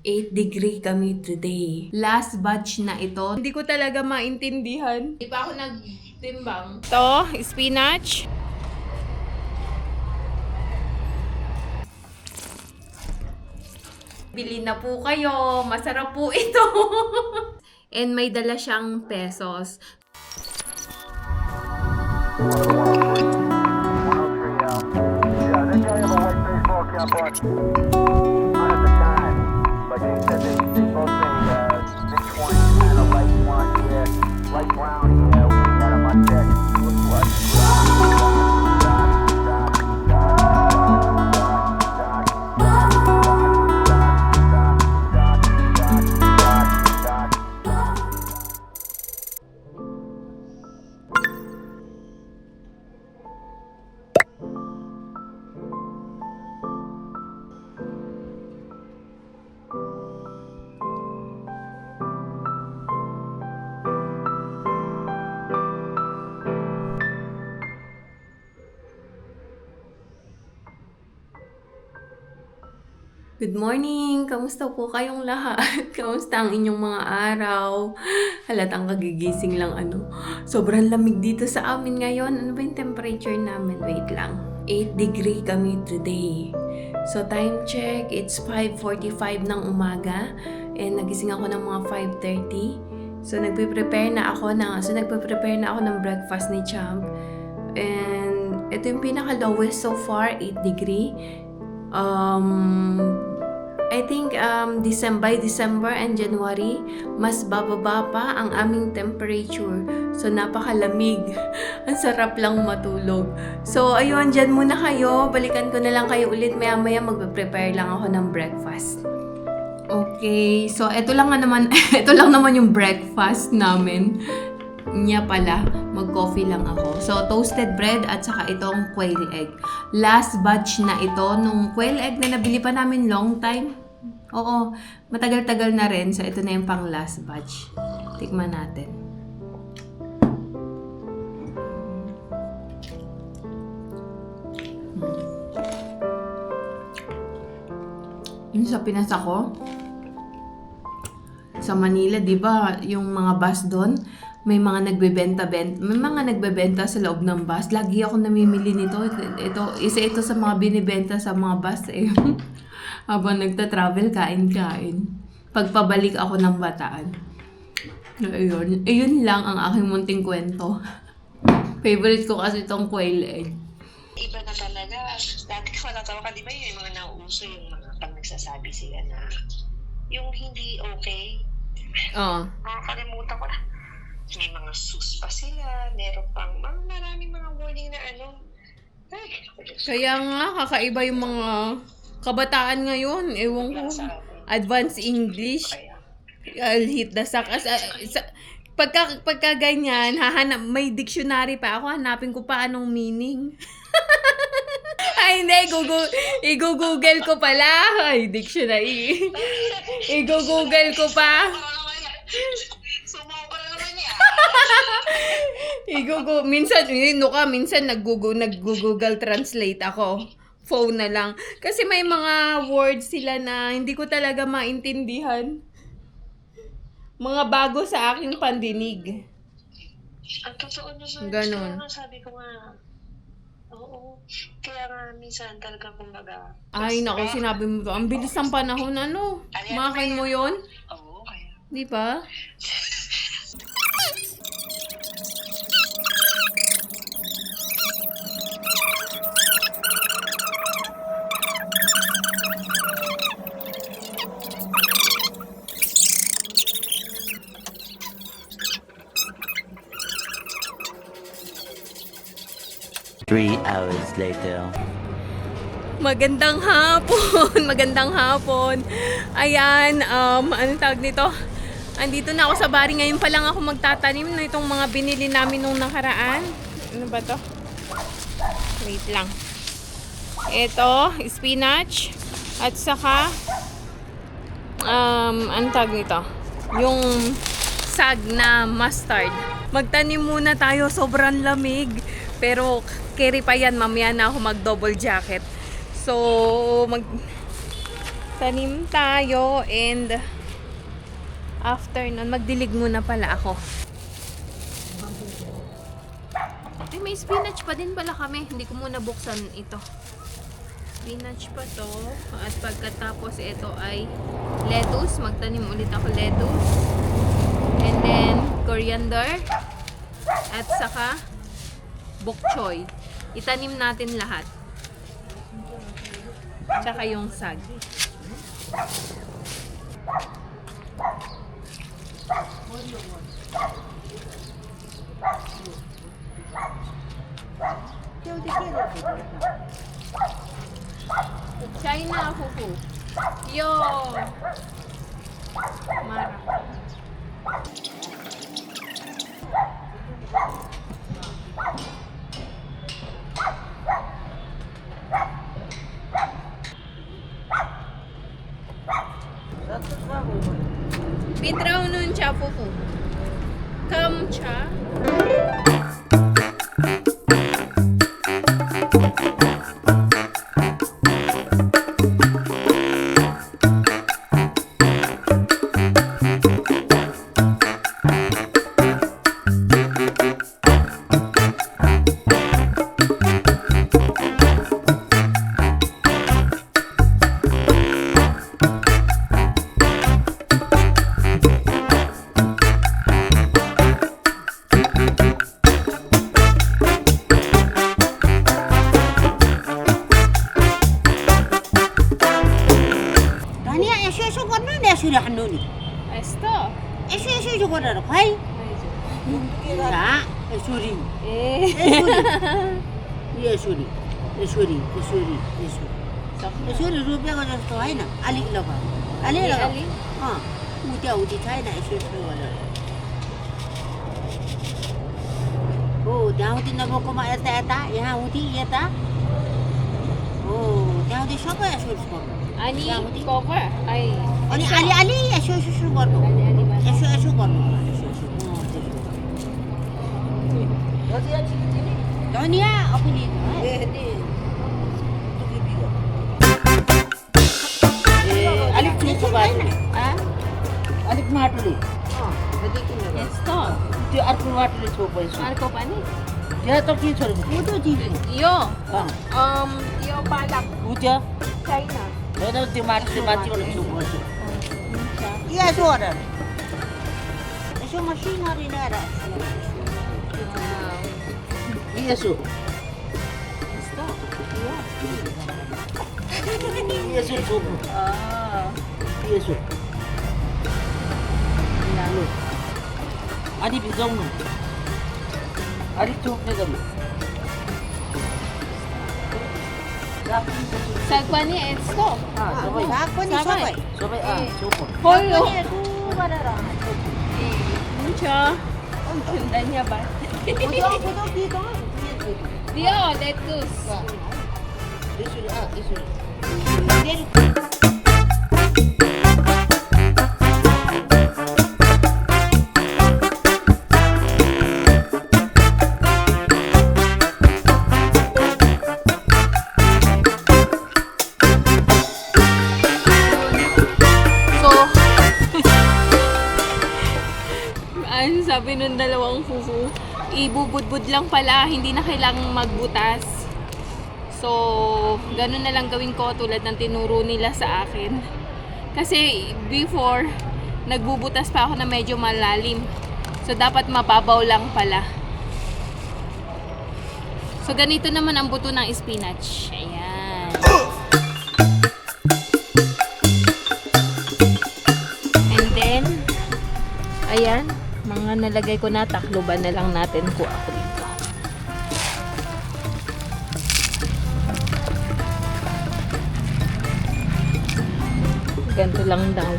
8 degree kami today. Last batch na ito. Hindi ko talaga maintindihan. Di pa ako nagtimbang. Ito, spinach. Bili na po kayo. Masarap po ito. And may dala siyang pesos. Good morning! Kamusta po kayong lahat? Kamusta ang inyong mga araw? Halatang kagigising lang Sobrang lamig dito sa amin ngayon. Ano ba yung temperature namin? Wait lang. 8 degree kami today. So time check, it's 5:45 ng umaga. And nagising ako ng mga 5:30. So nagpe-prepare na ako ng breakfast ni Champ. And ito yung pinaka-lowest so far, 8 degree. I think by December and January, mas bababa pa ang aming temperature. So, napakalamig. Ang sarap lang matulog. So, ayun, dyan muna kayo. Balikan ko na lang kayo ulit. Maya-maya magpe-prepare lang ako ng breakfast. Okay, so ito lang naman yung breakfast namin. Niya pala, mag-coffee lang ako. So, toasted bread at saka itong quail egg. Last batch na ito nung quail egg na nabili pa namin long time. Oo, matagal-tagal na rin. So, ito na yung pang last batch. Tikman natin. Yung sa Pinas ako, sa Manila, di ba, yung mga bus doon, may mga nagbebenta sa loob ng bus. Lagi ako namimili nito. Isa ito sa mga binibenta sa mga bus eh. Habang nagta-travel, kain-kain. Pagpabalik ako ng Bataan. Ayun lang ang aking munting kwento. Favorite ko kasi itong quail egg. Iba na talaga. Dati ko natawa ka, di ba yung mga nauuso yung mga pag nagsasabi sila na yung hindi okay. Oo. Nakakalimutan ko na. May mga sus pa sila, meron pang maraming mga warning na Ay, kaya nga, kakaiba yung mga kabataan ngayon. Ewan ko. Advanced English. I'll hit the sack. Pagka ganyan, may dictionary pa ako. Hanapin ko pa anong meaning. Ay, hindi. I-google ko pala. Ay, dictionary. I-google ko pa. Minsan nag-Google Translate ako. Phone na lang. Kasi may mga words sila na hindi ko talaga maintindihan. Mga bago sa aking pandinig. Ang totoo naman. Ganon. Kaya nga sabi ko nga, oo. Kaya nga minsan talaga kumbaga. Ay, naku, sinabi mo to. Ang bilis ng panahon, Makain mo yon? Oo, kaya. Di ba? Three hours later. Magandang hapon. Ayan, anong tawag nito? Andito na ako sa bari. Ngayon pa lang ako magtatanim na itong mga binili namin nung nakaraan. Ano ba to? Wait lang. Ito, spinach. At saka, anong tawag nito? Yung sag na mustard. Magtanim muna tayo. Sobrang lamig. Pero carry pa yan, mamaya na ako mag double jacket. So Tanim tayo and after nun, magdilig muna pala ako. Ay, may spinach pa din pala kami. Hindi ko muna buksan ito. Spinach pa to. At pagkatapos ito ay lettuce. Magtanim ulit ako lettuce. And then, coriander. At saka, bok choy. Itanim natin lahat. Tsaka yung sag. China fufu. Yo. Mara. Pitraw nun cha fufu. Kam cha. Esto. Ani cover. Ay. अनि अलि यसो यसो गर्नु Ali यसो यसो गर्नु धनिया अपनी अलिक ठुलो बाटो अलिक माटोले Esto. त्यो अर्को माटोले छोपेछु Marco pani. त्यहाँ त के छोडेको त्यो त दियो Yo. Yo palak. उज्या China. होइन त्यो माटोले माथिबाट छोपेछु यसो गरेर यसो मसिनरी ल्याएर यसो Esto. Yo. यसो छोप्नु यसो अनि भिजाउनु अलिक चोप्ने गर्नु Sag pani esto. सबै Sabay. सबै चोप्नु Pollo. Mucho. Ganda niya ba? Dio, lettuce. यसरी यसरी So, ano sabi nung dalawang fufu, ibubudbud lang pala, hindi na kailangang magbutas. So, ganun na lang gawin ko tulad ng tinuro nila sa akin. Kasi before, nagbubutas pa ako na medyo malalim. So, dapat mababaw lang pala. So, ganito naman ang buto ng spinach. Ayan. And then, ayan, mga nalagay ko na, takloban na lang natin ko ako dito. Ganito lang daw.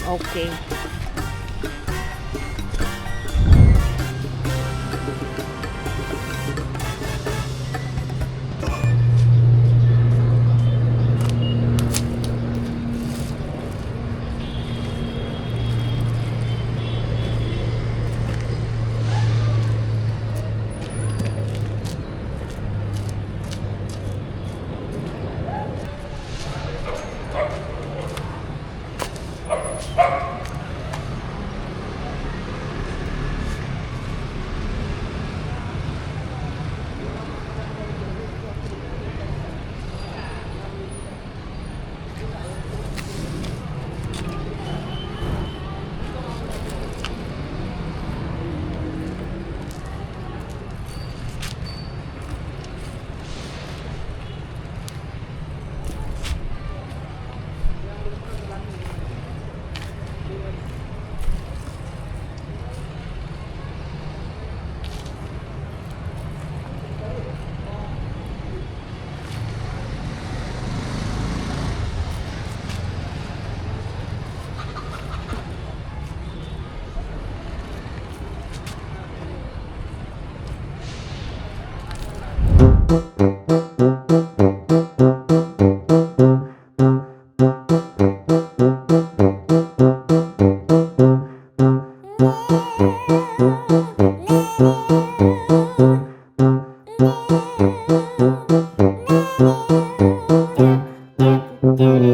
Okay. So,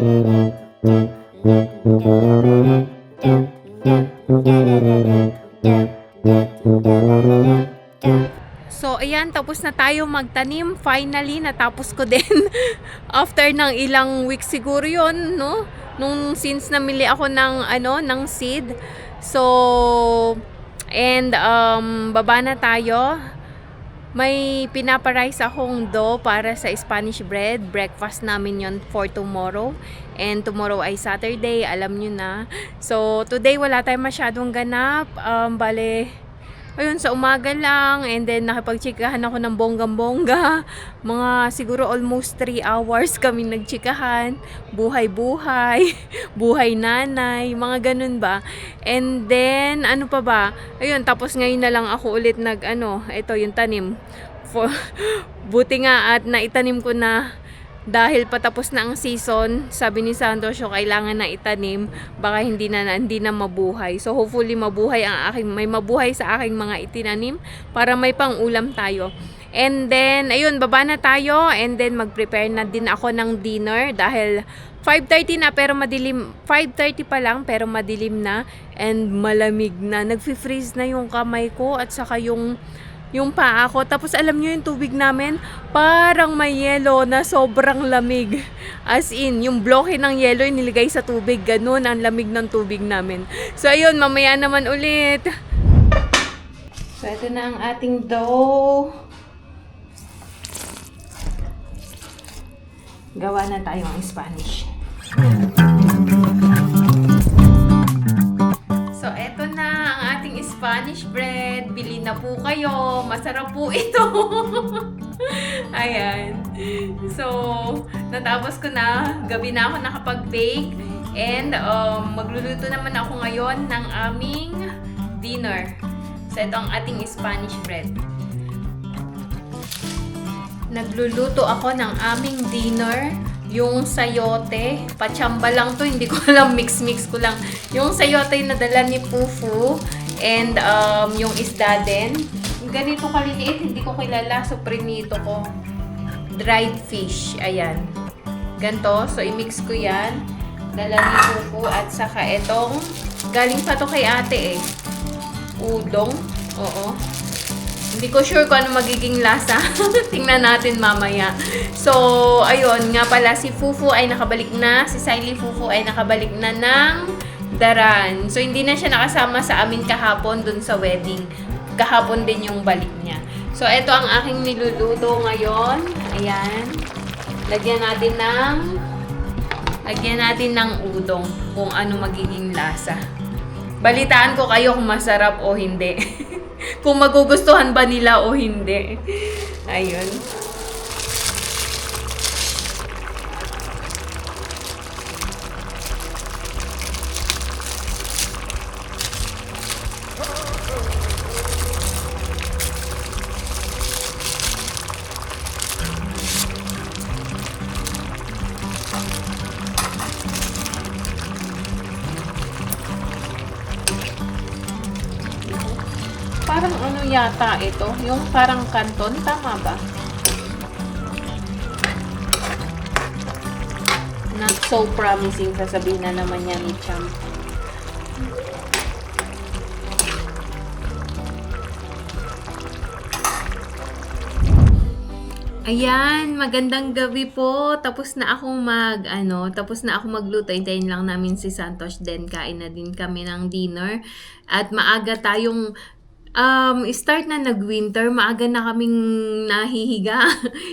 ayan, tapos na tayo magtanim. Finally, natapos ko din. After ng ilang weeks siguro yon, no? Since namili ako ng seed. So, and baba na tayo. May pinaparice akong dough para sa Spanish bread. Breakfast namin yon for tomorrow. And tomorrow ay Saturday, alam nyo na. So, today wala tayong masyadong ganap. Bale, ayun, sa umaga lang. And then, nakipagchikahan ako ng bonggang-bongga. Mga siguro almost 3 hours kami nagchikahan. Buhay-buhay. Buhay nanay. Mga ganun ba. And then, ano pa ba? Ayun, tapos ngayon na lang ako ulit ito yung tanim. Buti nga at naitanim ko na. Dahil patapos na ang season, sabi ni Santos, kailangan na itanim, baka hindi na mabuhay. So hopefully may mabuhay sa aking mga itinanim para may pang-ulam tayo. And then, ayun, baba na tayo and then mag-prepare na din ako ng dinner dahil 5:30 na pero madilim. 5:30 pa lang pero madilim na and malamig na. Nagfi-freeze na yung kamay ko at saka yung paa ko. Tapos alam nyo yung tubig namin, parang may yelo na sobrang lamig. As in, yung bloke ng yelo yung niligay sa tubig. Ganun ang lamig ng tubig namin. So ayun, mamaya naman ulit. So ito na ang ating dough. Gawa na tayo ng Spanish. So eto na ang ating Spanish bread. Bili na po kayo. Masarap po ito. Ayan. So, natapos ko na. Gabi na ako nakapag-bake. And magluluto naman ako ngayon ng aming dinner. So, ito ang ating Spanish bread. Nagluluto ako ng aming dinner. Yung sayote. Pachamba lang to. Hindi ko alam. Mix-mix ko lang. Yung sayote na dala ni Fufu. And yung isda din. Ganito kaliliit. Hindi ko kilala. So, prinito ko. Dried fish. Ayan. Ganto. So, i-mix ko yan. Dala ni Fufu. At saka itong galing pa to kay ate eh. Udong. Oo. Hindi ko sure kung ano magiging lasa. Tingnan natin mamaya. So, ayun. Nga pala, si Fufu ay nakabalik na. Si Siley Fufu ay nakabalik na ng Daran. So, hindi na siya nakasama sa amin kahapon dun sa wedding. Kahapon din yung balik niya. So, ito ang aking niluluto ngayon. Ayan. Lagyan natin ng udong kung ano magiging lasa. Balitaan ko kayo kung masarap o hindi. Kung magugustuhan ba nila o hindi. Ayun. Parang ano yata ito? Yung parang kanton, tama ba? Not so promising, sasabihin na naman yan ni Cham. Ayan, magandang gabi po. Tapos na akong magluto. Hintayin lang namin si Santos din. Kain na din kami ng dinner. At maaga tayong start na nag-winter, maaga na kaming nahihiga.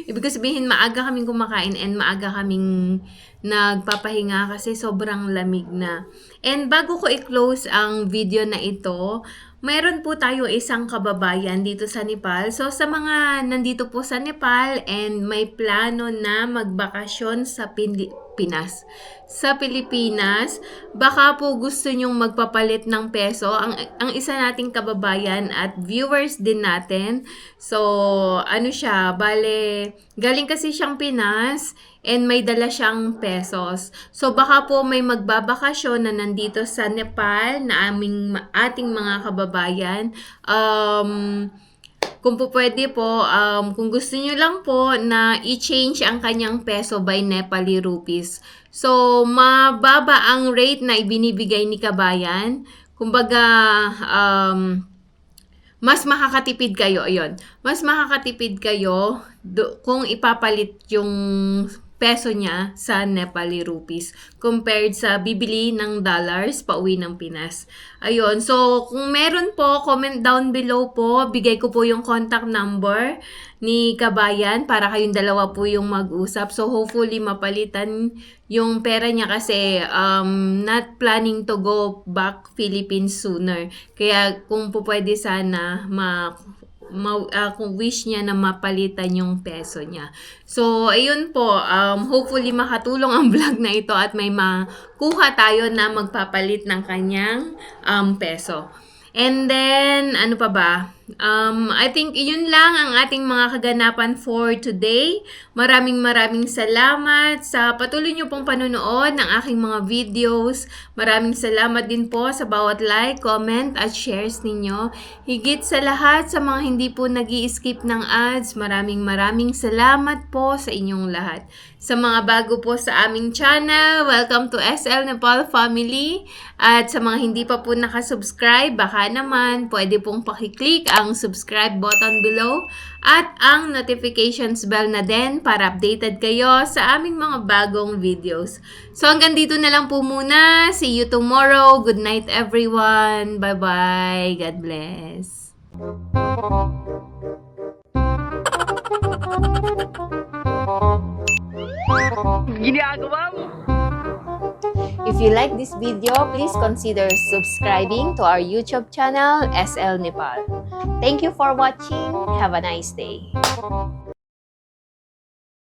Ibig sabihin, maaga kaming kumakain and maaga kaming nagpapahinga kasi sobrang lamig na. And bago ko i-close ang video na ito, mayroon po tayo isang kababayan dito sa Nepal. So, sa mga nandito po sa Nepal and may plano na magbakasyon sa Pilipinas, baka po gusto nyong magpapalit ng peso. Ang isa nating kababayan at viewers din natin. So, ano siya, bale, galing kasi siyang Pinas and may dala siyang pesos. So, baka po may magbabakasyon na nandito sa Nepal na ating mga kababayan. Kung po pwede po, kung gusto nyo lang po na i-change ang kanyang peso by Nepali rupees. So, mababa ang rate na ibinibigay ni Kabayan. Kumbaga, mas makakatipid kayo, ayun. Mas makakatipid kayo kung ipapalit yung peso niya sa Nepali rupees compared sa bibili ng dollars pauwi ng Pinas. Ayun. So, kung meron po, comment down below po. Bigay ko po yung contact number ni Kabayan para kayong dalawa po yung mag-usap. So, hopefully mapalitan yung pera niya kasi not planning to go back Philippines sooner. Kaya kung po pwede sana kung wish niya na mapalitan yung peso niya. So, ayun po. Hopefully makatulong ang vlog na ito at may makuha tayo na magpapalit ng kanyang peso. And then, ano pa ba? I think yun lang ang ating mga kaganapan for today. Maraming salamat sa patuloy niyo pong panonood ng aking mga videos. Maraming salamat din po sa bawat like, comment at shares ninyo. Higit sa lahat sa mga hindi po nag-i-skip ng ads, maraming salamat po sa inyong lahat. Sa mga bago po sa aming channel, welcome to SL Nepal Family. At sa mga hindi pa po nakasubscribe, baka naman pwede pong pakiclick ang subscribe button below at ang notifications bell na din para updated kayo sa aming mga bagong videos. So hanggang dito na lang po muna. See you tomorrow. Good night everyone. Bye-bye. God bless. If you like this video, please consider subscribing to our YouTube channel, SL Nepal. Thank you for watching. Have a nice day.